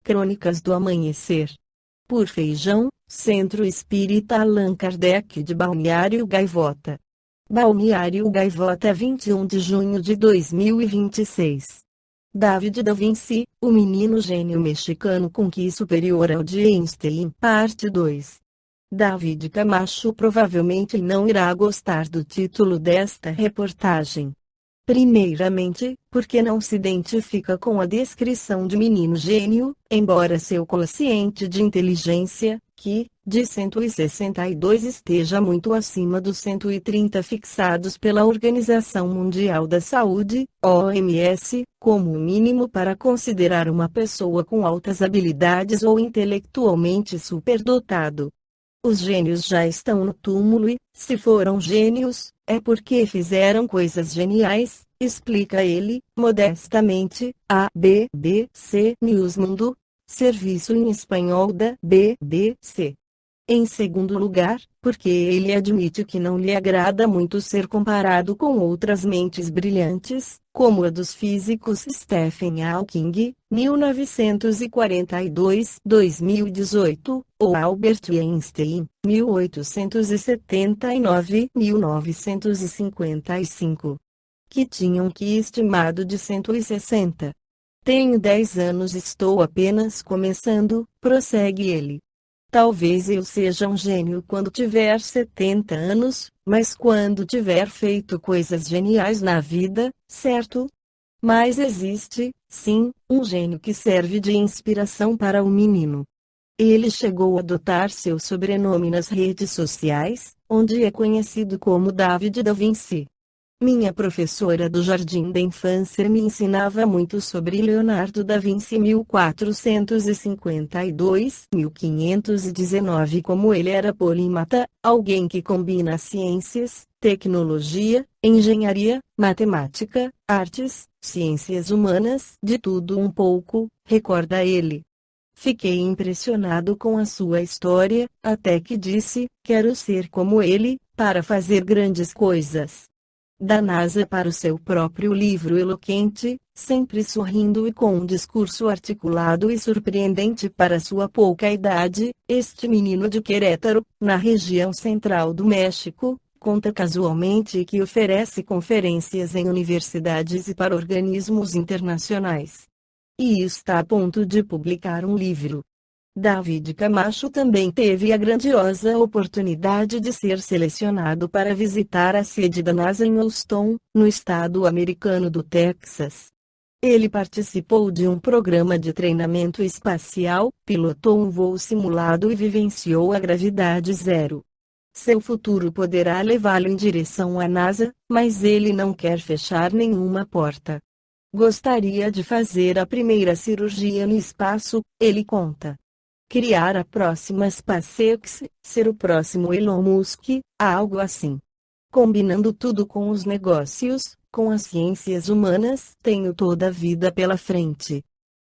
Crônicas do Amanhecer. Por Feijão, Centro Espírita Allan Kardec de Balneário Gaivota. Balneário Gaivota, 21 de junho de 2026. David da Vinci, o menino gênio mexicano com QI superior ao de Einstein, parte 2. David Camacho provavelmente não irá gostar do título desta reportagem. Primeiramente, porque não se identifica com a descrição de menino gênio, embora seu quociente de inteligência, que, de 162 esteja muito acima dos 130 fixados pela Organização Mundial da Saúde, OMS, como o mínimo para considerar uma pessoa com altas habilidades ou intelectualmente superdotado. Os gênios já estão no túmulo e, se foram gênios, é porque fizeram coisas geniais, explica ele, modestamente, a BBC News Mundo, serviço em espanhol da BBC. Em segundo lugar, porque ele admite que não lhe agrada muito ser comparado com outras mentes brilhantes, como a dos físicos Stephen Hawking, 1942-2018, ou Albert Einstein, 1879-1955. Que tinham QI estimado de 160. Tenho 10 anos e estou apenas começando, prossegue ele. Talvez eu seja um gênio quando tiver 70 anos, mas quando tiver feito coisas geniais na vida, certo? Mas existe, sim, um gênio que serve de inspiração para o menino. Ele chegou a adotar seu sobrenome nas redes sociais, onde é conhecido como David da Vinci. Minha professora do jardim da infância me ensinava muito sobre Leonardo da Vinci 1452-1519, como ele era polímata, alguém que combina ciências, tecnologia, engenharia, matemática, artes, ciências humanas, de tudo um pouco, recorda ele. Fiquei impressionado com a sua história, até que disse, quero ser como ele, para fazer grandes coisas. Da NASA para o seu próprio livro eloquente, sempre sorrindo e com um discurso articulado e surpreendente para sua pouca idade, este menino de Querétaro, na região central do México, conta casualmente que oferece conferências em universidades e para organismos internacionais. E está a ponto de publicar um livro. David Camacho também teve a grandiosa oportunidade de ser selecionado para visitar a sede da NASA em Houston, no estado americano do Texas. Ele participou de um programa de treinamento espacial, pilotou um voo simulado e vivenciou a gravidade zero. Seu futuro poderá levá-lo em direção à NASA, mas ele não quer fechar nenhuma porta. Gostaria de fazer a primeira cirurgia no espaço, ele conta. Criar a próxima SpaceX, ser o próximo Elon Musk, algo assim. Combinando tudo com os negócios, com as ciências humanas, tenho toda a vida pela frente.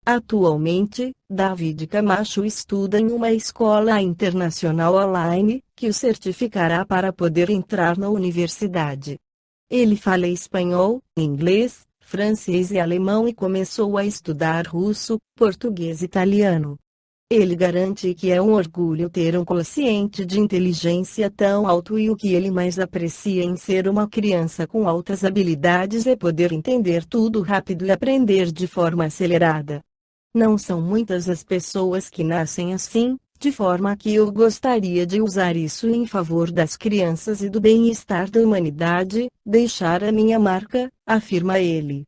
Atualmente, David Camacho estuda em uma escola internacional online, que o certificará para poder entrar na universidade. Ele fala espanhol, inglês, francês e alemão e começou a estudar russo, português e italiano. Ele garante que é um orgulho ter um quociente de inteligência tão alto e o que ele mais aprecia em ser uma criança com altas habilidades é poder entender tudo rápido e aprender de forma acelerada. Não são muitas as pessoas que nascem assim, de forma que eu gostaria de usar isso em favor das crianças e do bem-estar da humanidade, deixar a minha marca, afirma ele.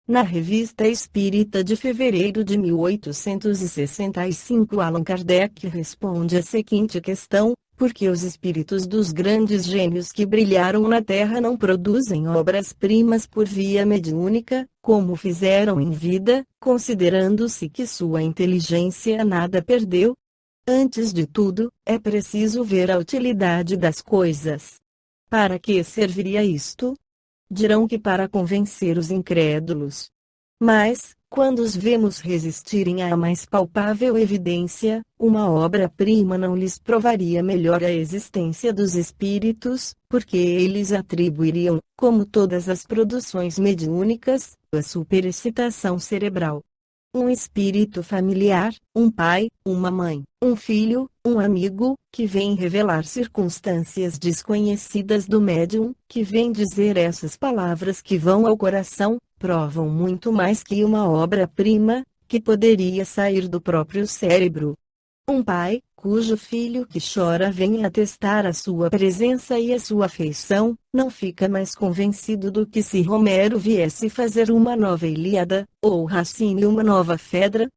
Na Revista Espírita de fevereiro de 1865, Allan Kardec responde a seguinte questão: por que os espíritos dos grandes gênios que brilharam na Terra não produzem obras-primas por via mediúnica, como fizeram em vida, considerando-se que sua inteligência nada perdeu? Antes de tudo, é preciso ver a utilidade das coisas. Para que serviria isto? Dirão que para convencer os incrédulos. Mas, quando os vemos resistirem à mais palpável evidência, uma obra-prima não lhes provaria melhor a existência dos espíritos, porque eles atribuiriam, como todas as produções mediúnicas, a superexcitação cerebral. um espírito familiar, um pai, uma mãe, um filho, um amigo, que vem revelar circunstâncias desconhecidas do médium, que vem dizer essas palavras que vão ao coração, provam muito mais que uma obra-prima, que poderia sair do próprio cérebro. Um pai, cujo filho que chora vem atestar a sua presença e a sua afeição, não fica mais convencido do que se Homero viesse fazer uma nova Ilíada, ou Racine uma nova Fedra.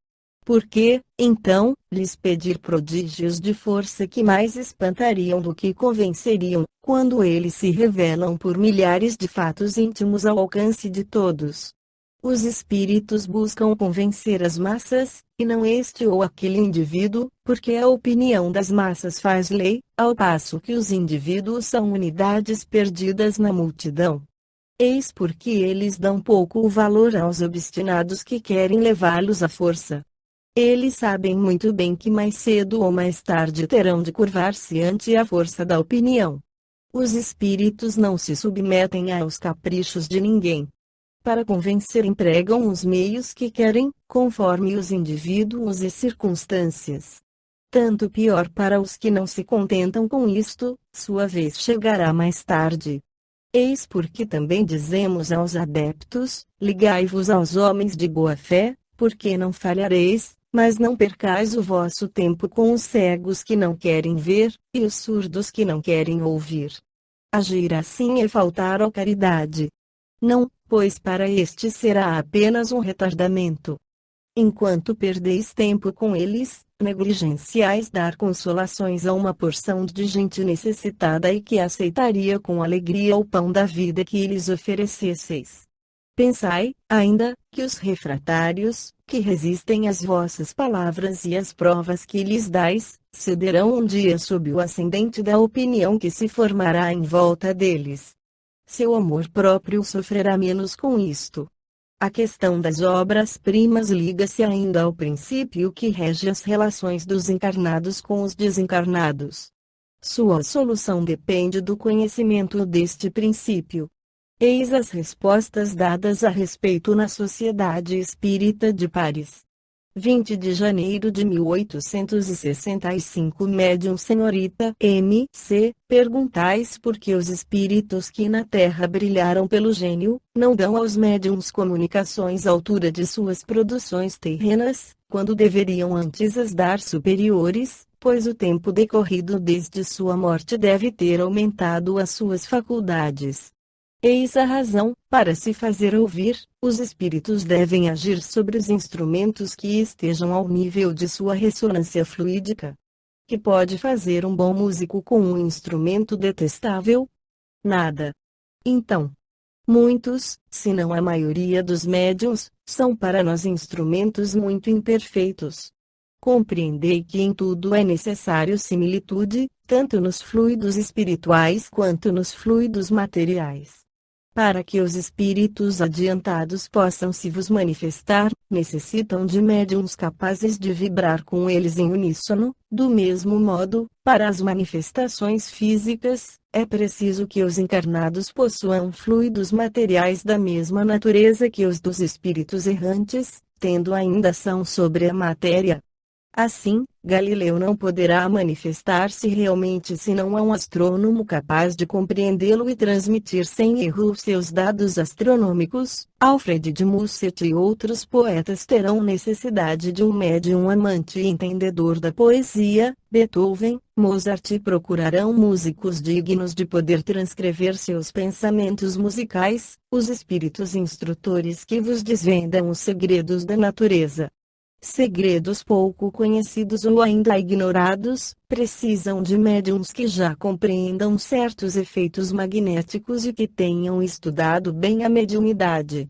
Porque, então, lhes pedir prodígios de força que mais espantariam do que convenceriam, quando eles se revelam por milhares de fatos íntimos ao alcance de todos. Os espíritos buscam convencer as massas, e não este ou aquele indivíduo, porque a opinião das massas faz lei, ao passo que os indivíduos são unidades perdidas na multidão. Eis porque eles dão pouco valor aos obstinados que querem levá-los à força. Eles sabem muito bem que mais cedo ou mais tarde terão de curvar-se ante a força da opinião. Os espíritos não se submetem aos caprichos de ninguém. Para convencer empregam os meios que querem, conforme os indivíduos e circunstâncias. Tanto pior para os que não se contentam com isto, sua vez chegará mais tarde. Eis porque também dizemos aos adeptos, ligai-vos aos homens de boa fé, porque não falhareis, mas não percais o vosso tempo com os cegos que não querem ver, e os surdos que não querem ouvir. Agir assim é faltar à caridade. Não, pois para este será apenas um retardamento. Enquanto perdeis tempo com eles, negligenciais dar consolações a uma porção de gente necessitada e que aceitaria com alegria o pão da vida que lhes oferecesseis. Pensai, ainda, que os refratários, que resistem às vossas palavras e às provas que lhes dais, cederão um dia sob o ascendente da opinião que se formará em volta deles. Seu amor próprio sofrerá menos com isto. A questão das obras-primas liga-se ainda ao princípio que rege as relações dos encarnados com os desencarnados. Sua solução depende do conhecimento deste princípio. Eis as respostas dadas a respeito na Sociedade Espírita de Paris. 20 de janeiro de 1865 Médium Senhorita M.C., perguntais por que os espíritos que na Terra brilharam pelo gênio, não dão aos médiums comunicações à altura de suas produções terrenas, quando deveriam antes as dar superiores, pois o tempo decorrido desde sua morte deve ter aumentado as suas faculdades. Eis a razão, para se fazer ouvir, os espíritos devem agir sobre os instrumentos que estejam ao nível de sua ressonância fluídica. Que pode fazer um bom músico com um instrumento detestável? Nada. Então, muitos, se não a maioria dos médiuns, são para nós instrumentos muito imperfeitos. Compreendei que em tudo é necessário similitude, tanto nos fluidos espirituais quanto nos fluidos materiais. Para que os espíritos adiantados possam se vos manifestar, necessitam de médiuns capazes de vibrar com eles em uníssono. Do mesmo modo, para as manifestações físicas, é preciso que os encarnados possuam fluidos materiais da mesma natureza que os dos espíritos errantes, tendo ainda ação sobre a matéria. Assim, Galileu não poderá manifestar-se realmente se não há um astrônomo capaz de compreendê-lo e transmitir sem erro os seus dados astronômicos. Alfred de Musset e outros poetas terão necessidade de um médium amante e entendedor da poesia. Beethoven, Mozart procurarão músicos dignos de poder transcrever seus pensamentos musicais, os espíritos instrutores que vos desvendam os segredos da natureza. Segredos pouco conhecidos ou ainda ignorados, precisam de médiums que já compreendam certos efeitos magnéticos e que tenham estudado bem a mediunidade.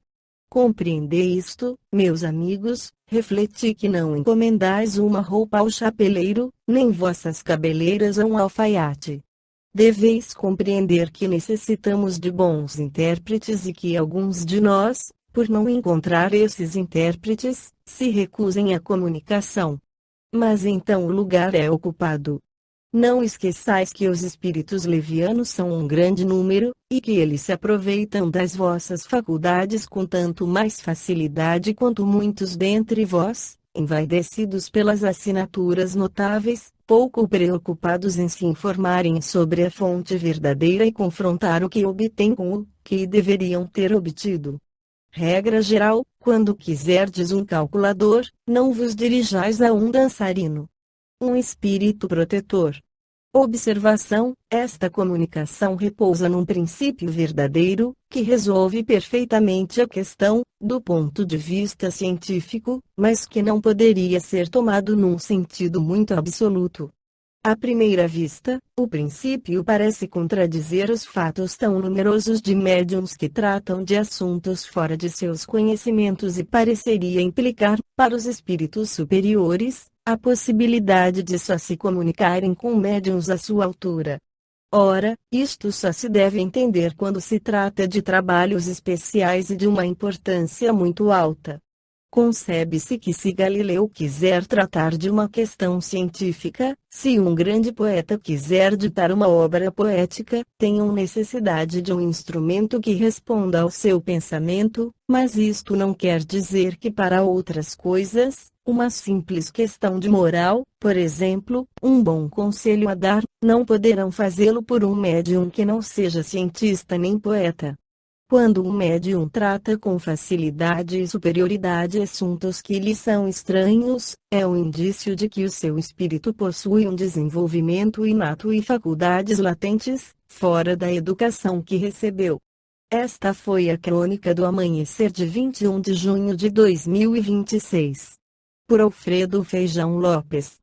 Compreendei isto, meus amigos, refleti que não encomendais uma roupa ao chapeleiro, nem vossas cabeleiras a um alfaiate. Deveis compreender que necessitamos de bons intérpretes e que alguns de nós, por não encontrar esses intérpretes, se recusem à comunicação. Mas então o lugar é ocupado. Não esqueçais que os espíritos levianos são um grande número, e que eles se aproveitam das vossas faculdades com tanto mais facilidade quanto muitos dentre vós, envaidecidos pelas assinaturas notáveis, pouco preocupados em se informarem sobre a fonte verdadeira e confrontar o que obtêm com o que deveriam ter obtido. Regra geral: quando quiserdes um calculador, não vos dirijais a um dançarino. Um espírito protetor. Observação: esta comunicação repousa num princípio verdadeiro, que resolve perfeitamente a questão, do ponto de vista científico, mas que não poderia ser tomado num sentido muito absoluto. À primeira vista, o princípio parece contradizer os fatos tão numerosos de médiuns que tratam de assuntos fora de seus conhecimentos e pareceria implicar, para os espíritos superiores, a possibilidade de só se comunicarem com médiuns à sua altura. Ora, isto só se deve entender quando se trata de trabalhos especiais e de uma importância muito alta. Concebe-se que se Galileu quiser tratar de uma questão científica, se um grande poeta quiser ditar uma obra poética, tenham necessidade de um instrumento que responda ao seu pensamento, mas isto não quer dizer que para outras coisas, uma simples questão de moral, por exemplo, um bom conselho a dar, não poderão fazê-lo por um médium que não seja cientista nem poeta. Quando um médium trata com facilidade e superioridade assuntos que lhe são estranhos, é um indício de que o seu espírito possui um desenvolvimento inato e faculdades latentes, fora da educação que recebeu. Esta foi a crônica do amanhecer de 21 de junho de 2026. Por Alfredo Feijão Lopes.